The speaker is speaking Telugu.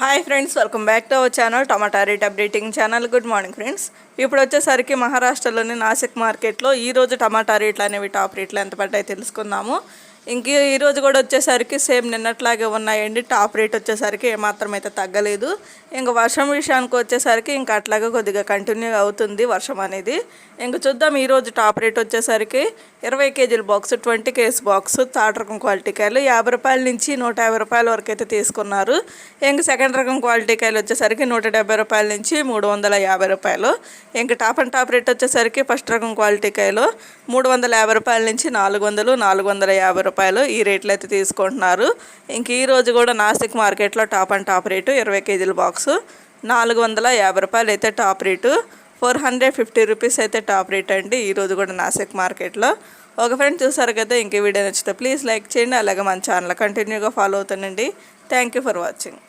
Hi friends, welcome back to our channel tomato rate updating channel. Good morning friends. ఇప్పుడు వచ్చేసరికి మహారాష్ట్రలోని నాసిక్ మార్కెట్లో ఈరోజు టమాటా రేట్లు అనేవి టాప్ రేట్లు ఎంత పడ్డాయి తెలుసుకుందాము. ఈరోజు కూడా వచ్చేసరికి సేమ్ నిన్నట్లాగే ఉన్నాయండి. టాప్ రేట్ వచ్చేసరికి ఏమాత్రం అయితే తగ్గలేదు. ఇంకా వర్షం విషయానికి వచ్చేసరికి ఇంకా అట్లాగే కొద్దిగా కంటిన్యూ అవుతుంది వర్షం అనేది. ఇంక చూద్దాం. ఈరోజు టాప్ రేట్ వచ్చేసరికి 20 కేజీల బాక్స్, 20 కేస్ బాక్స్ థర్డ్ రకం క్వాలిటీ కాయలు 50 రూపాయల నుంచి 150 రూపాయల వరకు అయితే తీసుకున్నారు. ఇంక సెకండ్ రకం క్వాలిటీ కాయలు వచ్చేసరికి 170 రూపాయల నుంచి 350 రూపాయలు. ఇంక టాప్ అండ్ టాప్ రేట్ వచ్చేసరికి ఫస్ట్ రకం క్వాలిటీ కాయలు 350 రూపాయల నుంచి 400, 450 రూపాయలు ఈ రేట్లు అయితే తీసుకుంటున్నారు. ఇంక ఈరోజు కూడా నాసిక్ మార్కెట్లో టాప్ అండ్ టాప్ రేటు 20 కేజీల బాక్సు 450 రూపాయలు అయితే టాప్ రేటు, 450 రూపీస్ అయితే టాప్ రేట్ అండి ఈరోజు కూడా నాసిక్ మార్కెట్లో. ఒక ఫ్రెండ్ చూసారు కదా. ఇంక వీడియో నచ్చితే ప్లీజ్ లైక్ చేయండి. అలాగే మన ఛానల్ కంటిన్యూగా ఫాలో అవుతానండి. Thank you for watching.